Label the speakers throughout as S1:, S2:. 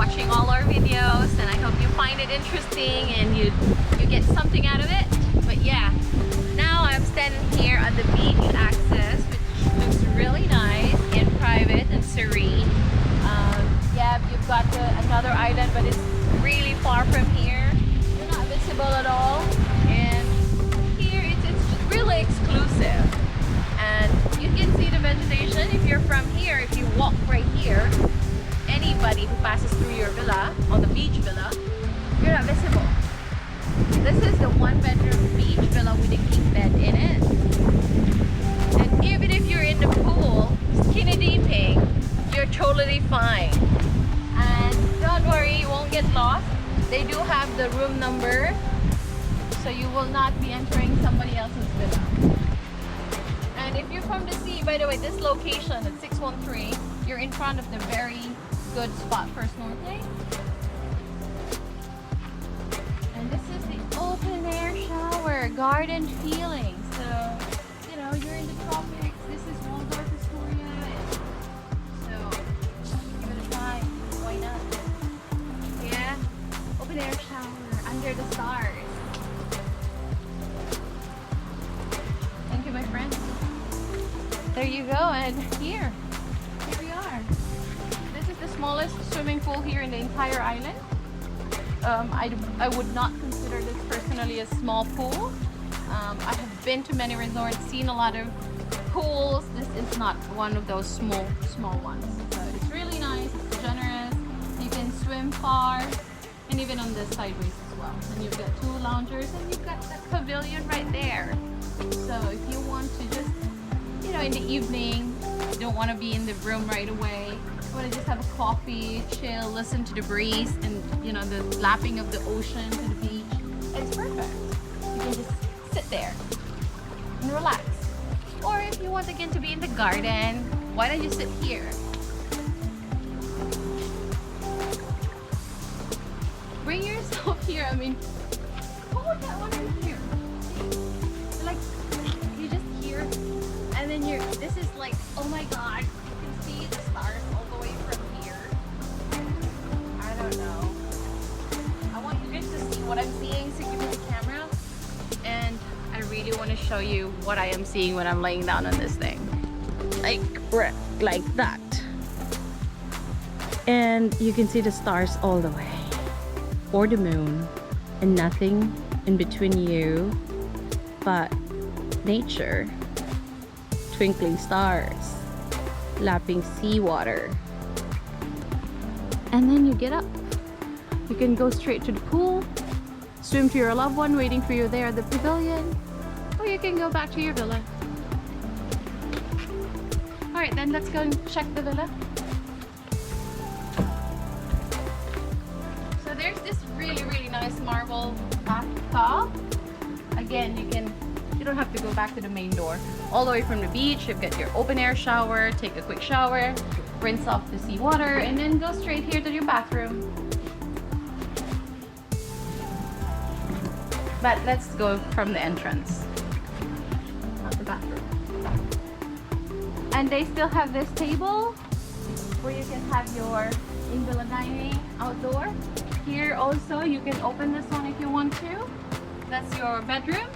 S1: watching all our videos, and I hope you find it interesting and you get something out of it. But yeah, now I'm standing here at the beach access, which looks really nice and private and serene. Yeah, you've got another island, but it's really far from here. You're not visible at all, and here it's really exclusive. And you can see the vegetation if you're from here. If you walk right here, anybody who passes through your villa, on the beach villa, you're not visible. This is the one-bedroom beach villa with a king bed in it. And even if you're in the pool, skinny dipping, you're totally fine. And don't worry, you won't get lost. They do have the room number, so you will not be entering somebody else's villa. And if you're from the sea, by the way, this location at 613, you're in front of the very good spot for snorkeling. And this is the open air shower, garden feeling. So, you know, you're in the tropics. This is Waldorf Astoria. So, give it a try. Why not? Yeah, open air shower under the stars. Thank you, my friend. There you go, and here we are. This is the smallest swimming pool here in the entire island. I would not consider this personally a small pool. I have been to many resorts, seen a lot of pools. This is not one of those small ones. So it's really nice, it's generous. You can swim far, and even on this sideways as well. And you've got 2 loungers, and you've got that pavilion right there. So if you want to just, you know, in the evening, you don't want to be in the room right away, you want to just have a coffee, chill, listen to the breeze, and you know, the lapping of the ocean to the beach, it's perfect. You can just sit there and relax. Or if you want again to be in the garden, why don't you sit here? Bring yourself here. I mean, who would that one in here? Like, you just hear, and then this is like, oh my god, you can see the stars all the way from here. I don't know. I want you guys to see what I'm seeing, so give me the camera. And I really want to show you what I am seeing when I'm laying down on this thing. Like that. And you can see the stars all the way. Or the moon. And nothing in between you but nature, twinkling stars, lapping seawater. And then you get up. You can go straight to the pool, swim to your loved one waiting for you there at the pavilion, or you can go back to your villa. Alright, then let's go and check the villa. So there's this really nice marble bathtub. Again, you don't have to go back to the main door. All the way from the beach, you've got your open air shower, take a quick shower, rinse off the seawater, and then go straight here to your bathroom. But let's go from the entrance, not the bathroom. And they still have this table where you can have your in-villa dining outdoor. Here also, you can open this one if you want to. That's your bedroom.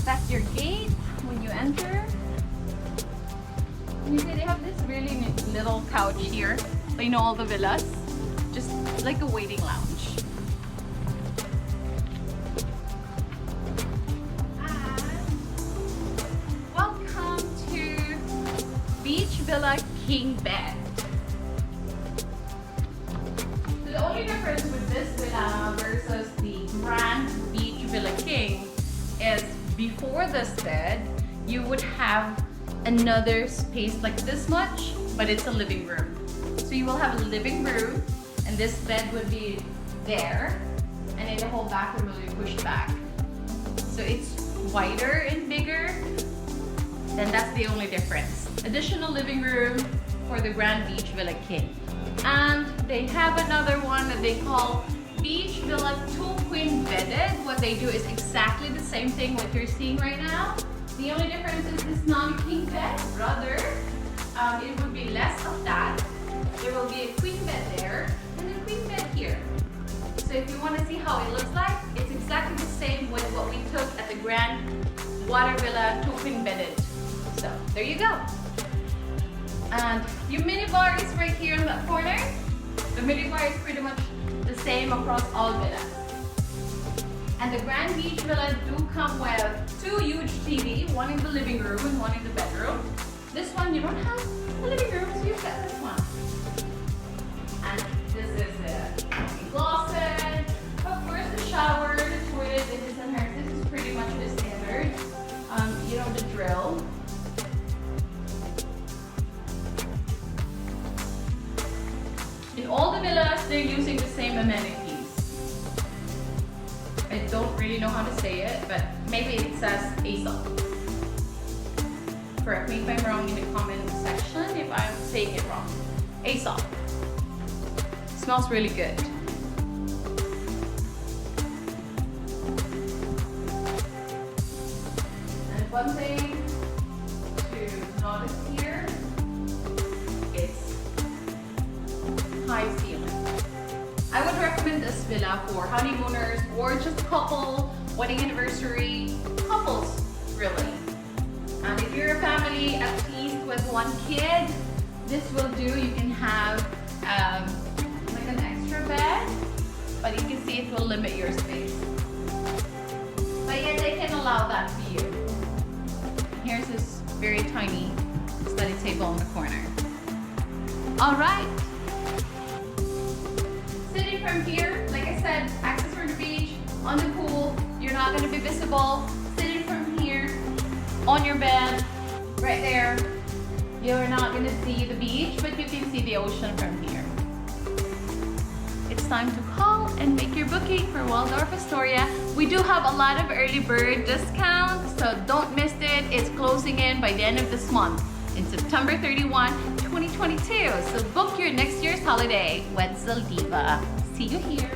S1: That's your gate when you enter. And you see they have this really neat little couch here. You know, all the villas, just like a waiting lounge. And welcome to Beach Villa King Bed. So the only difference with this villa versus the Grand Beach Villa King is before this bed, you would have another space like this much, but it's a living room. So you will have a living room, and this bed would be there, and then the whole bathroom will be pushed back. So it's wider and bigger, then that's the only difference. Additional living room for the Grand Beach Villa King. And they have another one that they call Beach Villa 2 Queen Bedded. What they do is exactly the same thing what you're seeing right now. The only difference is it's not a king bed, rather it would be less of that. There will be a queen bed there, and then queen bed here. So if you want to see how it looks like, it's exactly the same with what we took at the Grand Water Villa 2 queen bedded. So there you go. And your minibar is right here in that corner. The minibar is pretty much the same across all villas. And the Grand Beach Villas do come with 2 huge TV, one in the living room and one in the bedroom. This one you don't have the living room, so you've got this one. And this is the closet. Of course, the shower, the toilet, this and hers. This is pretty much the standard. You know the drill. In all the villas, they're using the same amenities. I don't really know how to say it, but maybe it says ASOP. Correct me if I'm wrong in the comment section if I'm saying it wrong. ASOP. Smells really good. And one thing to notice here, it's high ceiling. I would recommend this villa for honeymooners or just couple, wedding anniversary, couples really. And if you're a family at least with 1 kid, this will do. You can have like an extra bed, but you can see it will limit your space. But yet they can allow that for you. Here's this very tiny study table in the corner. All right. Sitting from here, like I said, access from the beach, on the pool, you're not going to be visible. Sitting from here, on your bed, right there, you're not going to see the beach, but you can see the ocean from here. It's time to call and make your booking for Waldorf Astoria. We do have a lot of early bird discounts, so don't miss it. It's closing in by the end of this month, in September 31, 2022. So book your next year's holiday with Zaldiva. See you here.